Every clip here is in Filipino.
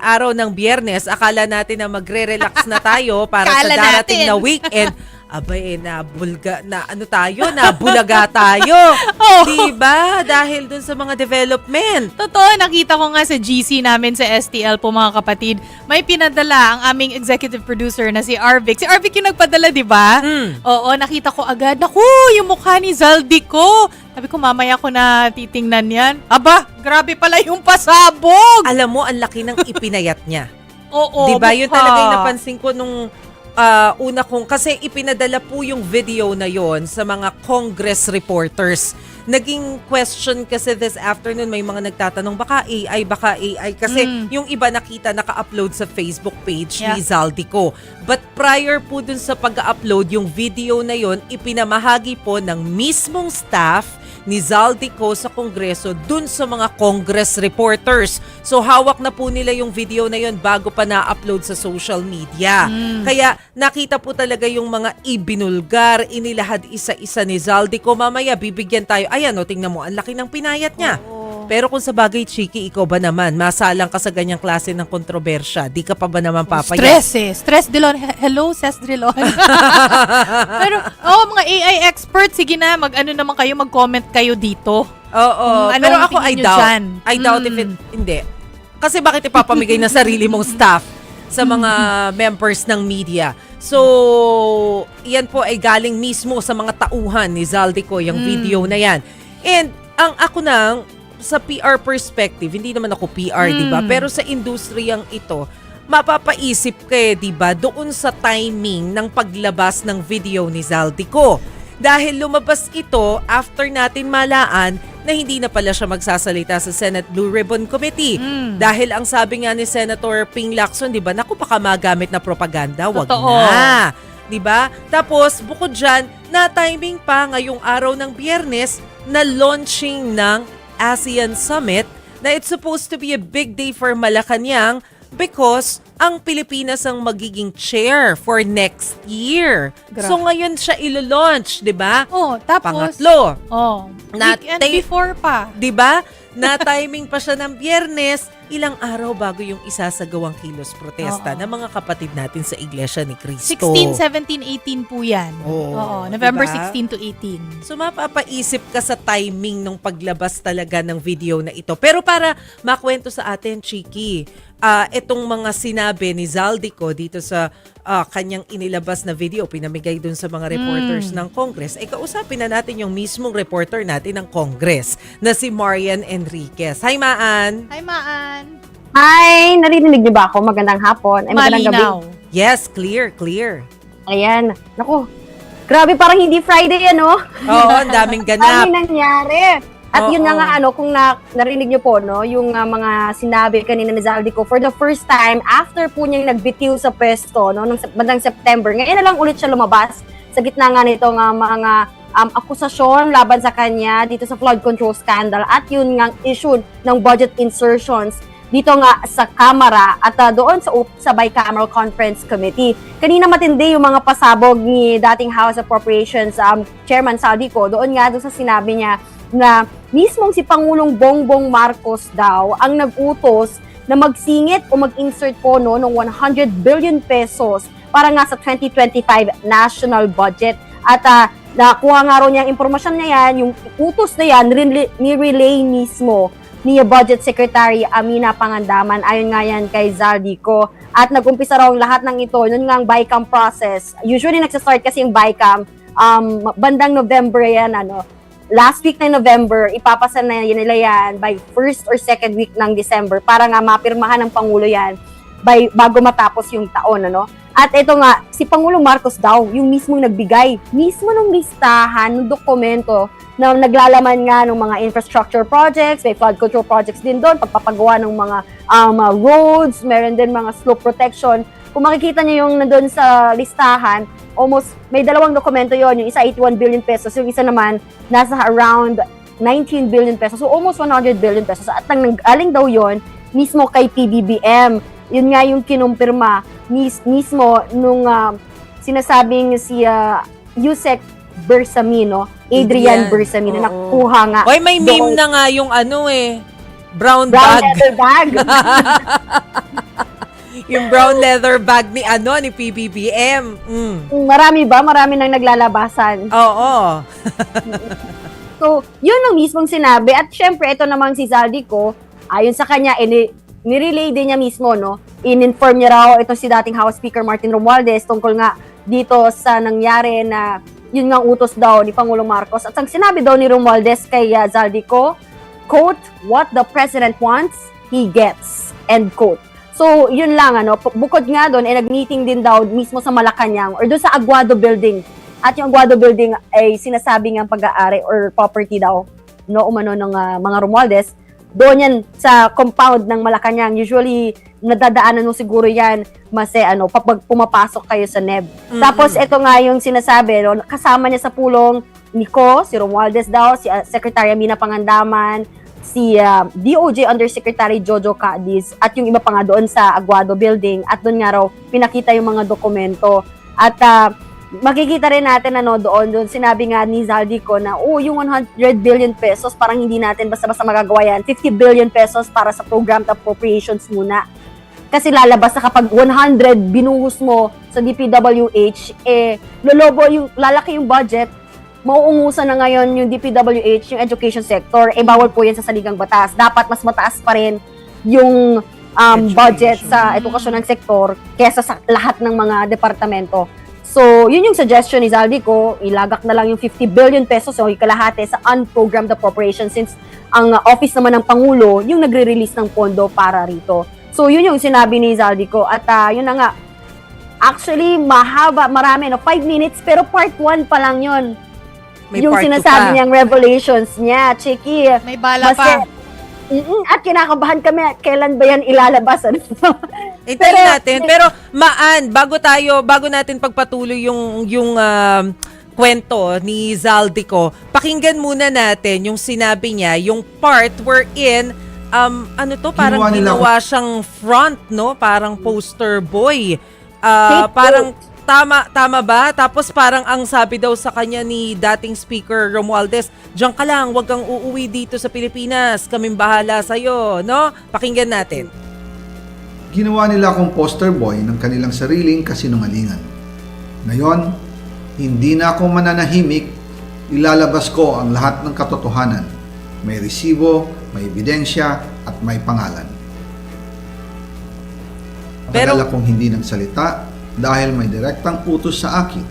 araw ng Biyernes, akala natin na magre-relax na tayo para sa Akala darating natin. na weekend. Abay, nabulaga tayo. Oh. Diba? Dahil dun sa mga development. Totoo, nakita ko nga sa GC namin sa STL po mga kapatid. May pinadala ang aming executive producer na si Arvic. Si Arvic yung nagpadala, di ba? Oo, nakita ko agad. Naku, yung mukha ni Zaldico. Sabi ko, mamaya ko na titingnan yan. Aba, grabe pala yung pasabog. Alam mo, ang laki ng ipinayat niya. Oo, Diba? Yun mukha. talaga yung napansin ko nung una kong, kasi ipinadala po yung video na yon sa mga Congress reporters. Naging question kasi this afternoon, may mga nagtatanong, baka AI. Kasi yung iba nakita, naka-upload sa Facebook page ni Zaldico. But prior po dun sa pag-upload, yung video na yon ipinamahagi po ng mismong staff ni Zaldico sa Kongreso dun sa mga Congress reporters. So hawak na po nila yung video na yon bago pa na-upload sa social media. Kaya nakita po talaga yung mga ibinulgar, inilahad isa-isa ni Zaldico. Mamaya bibigyan tayo. Ayan o, tingnan mo, ang laki ng pinayat niya. Pero kung sa bagay, Chiki, ikaw ba naman, masalang ka sa ganyang klase ng kontrobersya, di ka pa ba naman papayag? Stress eh. Stress, Dilon. Hello, Ses Dilon. Pero, mga AI experts, sige na, mag-ano naman kayo, mag-comment kayo dito. Oo. Anong Pero ako, tingin I nyo doubt. dyan? I doubt if it, hindi. Kasi bakit ipapamigay na sarili mong staff sa mga members ng media? So, yan po ay galing mismo sa mga tauhan ni Zaldico, yung video na yan. And, ang ako nang, sa PR perspective, hindi naman ako PR, di ba? Pero sa industriyang ito, mapapaisip ka, di ba, doon sa timing ng paglabas ng video ni Zaldico. Dahil lumabas ito after natin malaan na hindi na pala siya magsasalita sa Senate Blue Ribbon Committee. Dahil ang sabi nga ni Senator Ping Lacson, di ba, naku, baka magamit na propaganda, wag Totoo. na. Di ba? Tapos, bukod dyan, na-timing pa ngayong araw ng Biyernes na launching ng ASEAN Summit na it's supposed to be a big day for Malacanang because ang Pilipinas ang magiging chair for next year. Grabe. So ngayon siya ilo-launch, 'di ba? Oh, tapos, Pangatlo, weekend before pa. 'di ba? Na timing pa siya ng Biyernes, ilang araw bago yung isasagawang kilos protesta ng mga kapatid natin sa Iglesia ni Cristo. 16, 17, 18 po yan. Oo, November diba? 16 to 18. So mapapaisip ka sa timing ng paglabas talaga ng video na ito. Pero para makwento sa atin, Chiki, itong mga sinabi ni Zaldico dito sa kanyang inilabas na video, pinamigay dun sa mga reporters ng Congress, ay kausapin na natin yung mismong reporter natin ng Congress na si Marian Enriquez. Hi, Maan! Hi, Maan. Hi! Narinig niyo ba ako? Magandang hapon. Ay, magandang gabi. Malinaw. Yes, clear. Ayan. Naku, grabe parang hindi Friday, ano? Oo, ang daming ganap. Ano nangyari? At yun Oo. nga kung narinig niyo po, no, yung mga sinabi kanina ni Zaldico, for the first time, after po niyang nagbitiw sa pwesto, no, nung bandang September, ngayon na lang ulit siya lumabas sa gitna nga nito nga mga akusasyon laban sa kanya dito sa flood control scandal at yun nga issue ng budget insertions dito nga sa Kamara at doon sa Bicameral Conference Committee. Kanina matindi yung mga pasabog ni dating House Appropriations Chairman Zaldico doon sa sinabi niya na mismong si Pangulong Bongbong Marcos daw ang nag-utos na magsingit o mag-insert po ng 100 billion pesos para nga sa 2025 national budget. At nakuha nga raw niya ang impormasyon na yan, yung utos na yan, ni-relay mismo ni Budget Secretary Amina Pangandaman, ayon nga yan kay Zaldico. At nag-umpisa raw lahat ng ito, yun nga ang BICAM process. Usually nagsastart kasi yung BICAM, bandang November yan, last week ng November, ipapasa na nila yan by first or second week ng December para nga mapirmahan ng Pangulo yan bago matapos yung taon, At ito nga, si Pangulong Marcos daw, yung mismong nagbigay, mismo ng listahan, ng dokumento na naglalaman nga ng mga infrastructure projects, may flood control projects din doon, pagpapagawa ng mga roads, meron din mga slope protection. Kung makikita niyo yung nandun sa listahan, almost may dalawang dokumento yon, yung isa 81 billion pesos, yung isa naman nasa around 19 billion pesos, so almost 100 billion pesos. At nang-galing daw yon mismo kay PBBM. Yun nga yung kinumpirma mismo nung sinasabing si Yusek Bersamino, Adrian Bersamino, nakuha nga. Oy, may meme na nga yung brown bag. Brown leather bag. Yung brown leather bag ni ni PBBM. Marami ba? Marami nang naglalabasan. Oo. So, yun ang mismong sinabi. At syempre, ito namang si Zaldico, ayon sa kanya, nirelay din niya mismo, no? In-inform niya raw ito si dating House Speaker Martin Romualdez tungkol nga dito sa nangyari na yun nga utos daw ni Pangulong Marcos. At ang sinabi daw ni Romualdez kay Zaldico, quote, "What the President wants, he gets." End quote. So, yun lang, bukod nga doon, nag-meeting din daw mismo sa Malacanang or doon sa Aguado Building. At yung Aguado Building ay sinasabi ng pag-aari or property daw, umano ng mga Romualdez. Doon yan sa compound ng Malacanang. Usually, nadadaanan mo siguro yan pag pumapasok kayo sa NEB. Tapos, ito nga yung sinasabi, kasama niya sa pulong Nico, si Romualdez daw, si Secretary Amina Pangandaman, si DOJ Undersecretary Jojo Cadiz, at yung iba pa nga doon sa Aguado Building. At doon nga raw, pinakita yung mga dokumento. At makikita rin natin doon sinabi nga ni Zaldico na yung 100 billion pesos parang hindi natin basta-basta magagawa yan. 50 billion pesos para sa programmed appropriations muna. Kasi lalabas na kapag 100 binuhos mo sa DPWH, lalaki yung budget, mauungusan na ngayon yung DPWH, yung education sector, bawal po yan sa saligang batas. Dapat mas mataas pa rin yung budget sa edukasyon ng sektor kesa sa lahat ng mga departamento. So, yun yung suggestion ni Zaldico, ilagak na lang yung 50 billion pesos o kalahati sa unprogrammed appropriation since ang office naman ng Pangulo yung nagre-release ng pondo para rito. So, yun yung sinabi ni Zaldico. At yun na nga, actually, mahaba, marami, 5 minutes, pero part 1 pa lang yun. May yung part 2 sinasabi pa. niyang revelations niya, Chiki. May bala pa. At kinakabahan kami, kailan ba yan ilalabas? Hintayin natin. Pero bago natin pagpatuloy yung kwento ni Zaldico, pakinggan muna natin yung sinabi niya, yung part wherein parang ginawa siyang front, parang poster boy. Parang tama ba? Tapos parang ang sabi daw sa kanya ni dating Speaker Romualdez, diyan ka lang, wag kang uuwi dito sa Pilipinas. Kaming bahala sa'yo, no? Pakinggan natin. Ginawa nila akong poster boy ng kanilang sariling kasinungalingan. Ngayon, hindi na ako mananahimik, ilalabas ko ang lahat ng katotohanan. May resibo, may ebidensya, at may pangalan. Matagal akong hindi nagsalita dahil may direktang utos sa akin.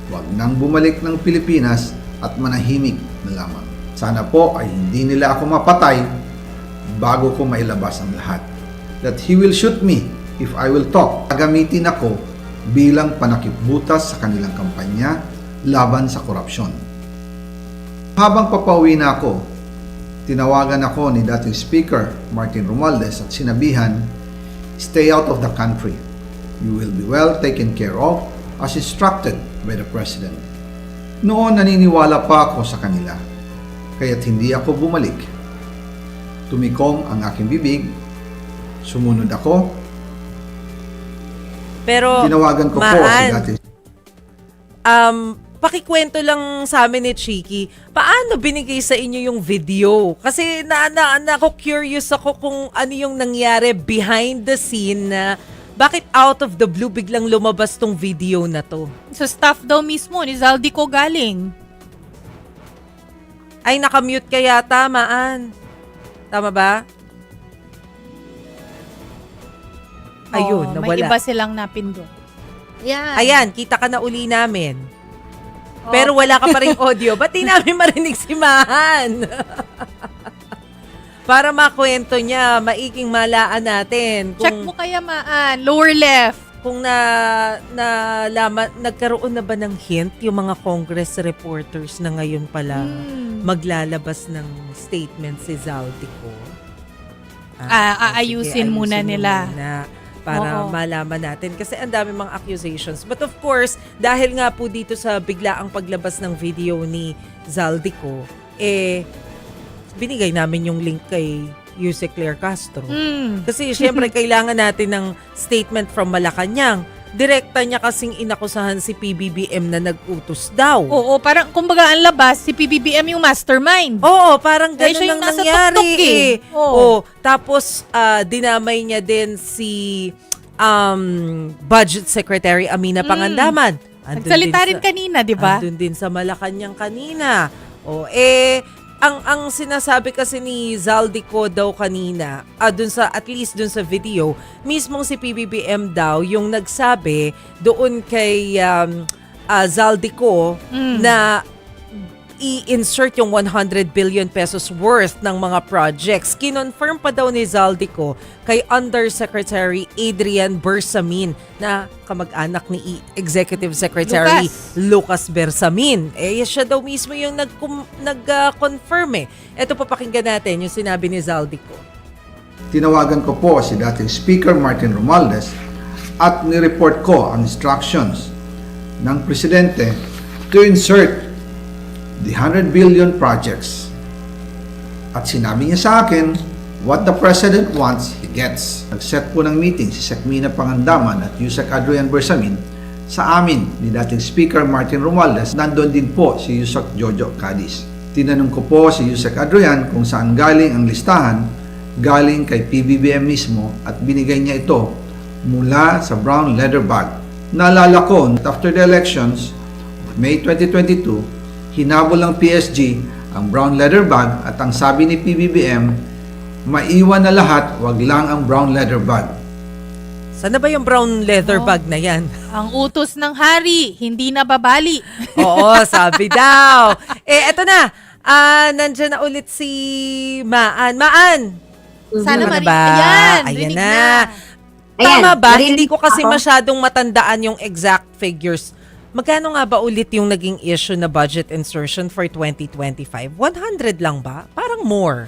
Huwag nang bumalik ng Pilipinas at manahimik na lamang. Sana po ay hindi nila ako mapatay bago ko mailabas ang lahat. That he will shoot me if I will talk. Gagamitin ako bilang panakipbutas sa kanilang kampanya laban sa korupsyon. Habang papauwi na ako, tinawagan ako ni dating Speaker Martin Romualdez at sinabihan, "Stay out of the country. You will be well taken care of as instructed by the President." Noon naniniwala pa ako sa kanila, kaya't hindi ako bumalik. Tumikom ang aking bibig, sumunod ako, Pero tinawagan ko po si dating pakikwento lang sa amin ni Chiki, paano binigay sa inyo yung video? Kasi curious ako kung ano yung nangyari behind the scene na bakit out of the blue biglang lumabas tong video na to? Sa staff daw mismo ni Zaldico galing. Ay, nakamute ka yata, Maan. Tama ba? Ayun, nawala. May iba silang napindot. Yan. Ayan, kita ka na uli namin. Pero wala ka pa rin audio. Ba't di namin marinig si Mahan? Para makwento niya, maiking malaan natin. Check mo kaya Maan, lower left. Kung nagkaroon na ba ng hint yung mga Congress reporters na ngayon pala maglalabas ng statement si Zaldico? Aayusin muna nila. Para malaman natin. Kasi ang dami mga accusations. But of course, dahil nga po dito sa biglaang paglabas ng video ni Zaldico, binigay namin yung link kay Yuse Claire Castro. Kasi syempre kailangan natin ng statement from Malacanang. direkta niya kasing inakusahan si PBBM na nag-utos daw. Oo, parang kumbaga ang labas, si PBBM yung mastermind. Oo, parang Eh, gano'n siya yung ang nasa nangyari tuktok eh. Oo. Oo. Tapos, dinamay niya din si Budget Secretary Amina Pangandaman. Andun Nagsalita din rin kanina, di ba? Andun din sa Malacanang kanina. Ang sinasabi kasi ni Zaldico daw kanina, at least dun sa video, mismong si PBBM daw yung nagsabi doon kay Zaldico na i-insert yung 100 billion pesos worth ng mga projects. Kinonfirm pa daw ni Zaldico kay Undersecretary Adrian Bersamin na kamag-anak ni Executive Secretary Lucas Bersamin. Siya daw mismo yung nag-confirm Ito papakinggan natin yung sinabi ni Zaldico. Tinawagan ko po si dating Speaker Martin Romualdez at nireport ko ang instructions ng Presidente to insert the 100 billion projects. At sinabi niya sa akin, what the President wants, he gets. Nag-set po ng meeting si Sec. Mina Pangandaman at Yusek Adrian Bersamin sa amin ni dating Speaker Martin Romualdez. Nandun din po si Yusek Jojo Cadiz. Tinanong ko po si Yusek Adrian kung saan galing ang listahan, galing kay PBBM mismo at binigay niya ito mula sa brown leather bag. Naalala ko, after the elections of May 2022, hinabol ng PSG ang brown leather bag at ang sabi ni PBBM, maiwan na lahat, wag lang ang brown leather bag. Sana ba yung brown leather bag na yan? Ang utos ng hari, hindi na babali. Oo, sabi daw. Eto na. Nandyan na ulit si Maan. Maan! Sana Ano marinig. ba? Ayan, Ayan rinig na. na. Tama ba? narinig Hindi ko kasi ako. masyadong matandaan yung exact figures. Magkano nga ba ulit yung naging issue na budget insertion for 2025? 100 lang ba? Parang more.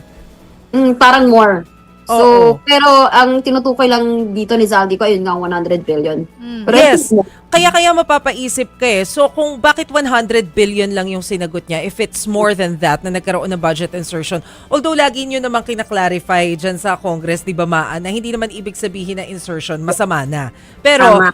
Parang more. So, Oo. pero ang tinutukoy lang dito ni Zaldico, ayun nga, 100 billion. Pero Yes. ito, Kaya mapapaisip ka So kung bakit 100 billion lang yung sinagot niya, if it's more than that na nagkaroon ng budget insertion, although lagi nyo naman kinaklarify dyan sa Congress, di ba Maan, na hindi naman ibig sabihin na insertion, masama na. Pero, Tama.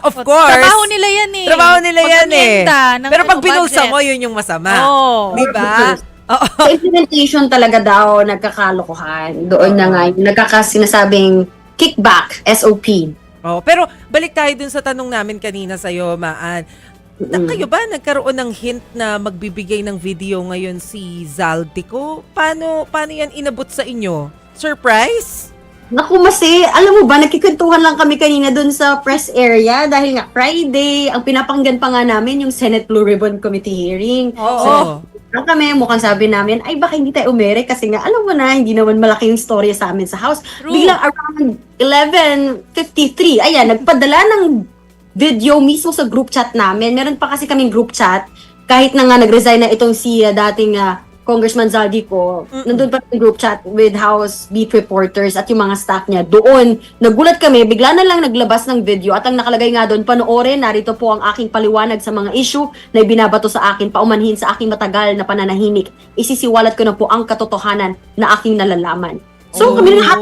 of course, Trabaho nila yan eh. trabaho nila yan Pag-amenda ng Pero pag binulsa budget. mo, yun yung masama. Oo. Di ba? Oo. sa implementation talaga daw, nagkakalokohan. Doon na nga, yung nagkakasinasabing kickback, SOP. Oh, pero balik tayo dun sa tanong namin kanina sa'yo, Maan. Kayo ba nagkaroon ng hint na magbibigay ng video ngayon si Zaldico? Paano yan inabot sa inyo? Surprise? Naku, Masi, alam mo ba, nakikwentuhan lang kami kanina doon sa press area dahil nga Friday, ang pinapakinggan pa nga namin yung Senate Blue Ribbon Committee hearing. Oo. Lang kami, mukhang sabi namin, ay baka hindi tayo umere kasi nga, alam mo na, hindi naman malaki yung storya sa amin sa house. True. Biglang around 11:53, ayan, nagpadala ng video mismo sa group chat namin. Meron pa kasi kaming group chat, kahit na nga nag-resign na itong si dating Congressman Zaldico, nandun pa yung group chat with House Beat reporters at yung mga staff niya. Doon, nagulat kami, bigla na lang naglabas ng video at ang nakalagay nga doon, panoorin, narito po ang aking paliwanag sa mga issue na ibinabato sa akin, paumanhin sa aking matagal na pananahimik. Isisiwalat ko na po ang katotohanan na aking nalalaman. So kami lahat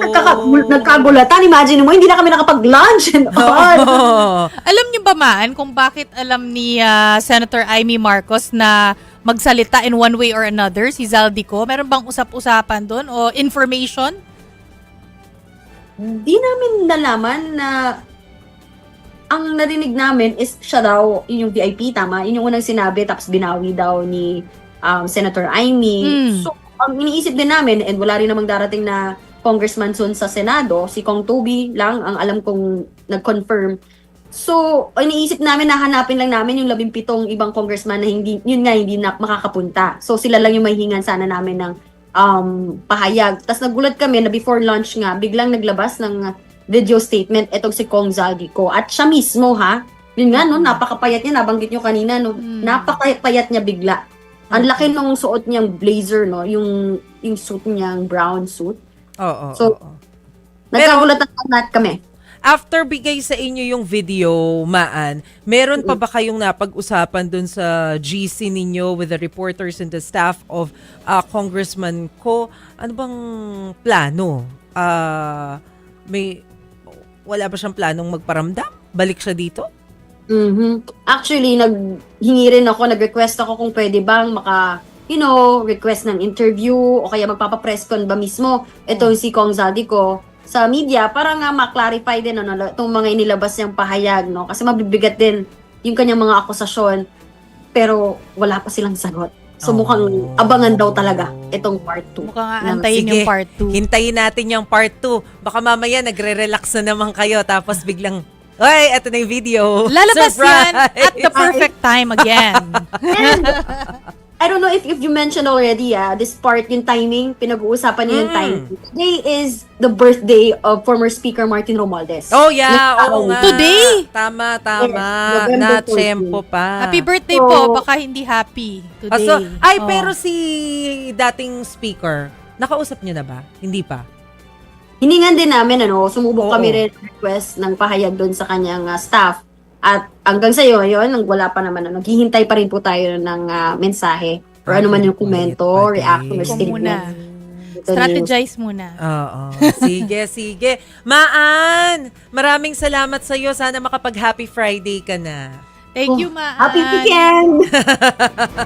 nagkagulatan. Imagine mo, hindi na kami nakapag-lunch and all. Oh. Alam niyo ba, Maan, kung bakit alam ni Senator Amy Marcos na magsalita in one way or another si Zaldico? Meron bang usap-usapan doon o information? Di namin nalaman na ang narinig namin is siya daw, yun yung VIP, tama? Yun yung unang sinabi, tapos binawi daw ni Senator Amy. So, ang iniisip din namin, and wala rin namang darating na congressman soon sa Senado, si Kong Toby lang ang alam kong nag-confirm. So, iniisip namin, nahanapin lang namin yung 17 ibang congressman na hindi na makakapunta. So, sila lang yung mahihingan sana namin ng pahayag. Tapos nagulat kami na before lunch nga, biglang naglabas ng video statement itong si Kong Zaldico. At siya mismo yun nga, no, napakapayat niya, nabanggit nyo kanina, no, napakapayat niya bigla. Ang laki nung suot niyang blazer, no, yung suit niyang brown suit. Oo. So, nagkagulatan lahat kami. After bigay sa inyo yung video, Maan, meron pa ba kayong napag-usapan dun sa GC ninyo with the reporters and the staff of Congressman Ko? Ano bang plano? Wala ba siyang planong magparamdam? balik siya dito? Actually, naghingi rin ako, nag-request ako kung pwede bang request ng interview o kaya magpapa-press con ba mismo itong si Kong Zaldico sa media para nga ma-clarify din itong mga inilabas niyang pahayag, no? Kasi mabibigat din yung kanyang mga akusasyon pero wala pa silang sagot. So mukhang abangan daw talaga itong part 2. Mukhang aantayin Sige, yung part 2. Hintayin natin yung part 2. Baka mamaya nagre-relax na naman kayo tapos biglang, ay, eto na yung video. Lalabas yan Surprise! at the perfect time again. And I don't know if you mentioned already, this part, yung timing, pinag-uusapan niya yung timing. Today is the birthday of former Speaker Martin Romualdez. Oh yeah, oo nga. Today? Tama. Yes, November Na-tsempo pa. Happy birthday So- po. Baka hindi happy today. Oh. Pero si dating speaker, nakausap niyo na ba? Hindi pa. Hiningan din namin, sumubok Oo. kami rin request ng pahayag doon sa kanyang staff. At hanggang sa yun, wala pa naman, naghihintay pa rin po tayo ng mensahe or ano man yung komento, Pwede. reaction, or Ikaw statement. muna. Strategize muna. Oo. Sige. Maan, maraming salamat sa iyo. Sana makapag-Happy Friday ka na. Thank you, Maan. Happy weekend!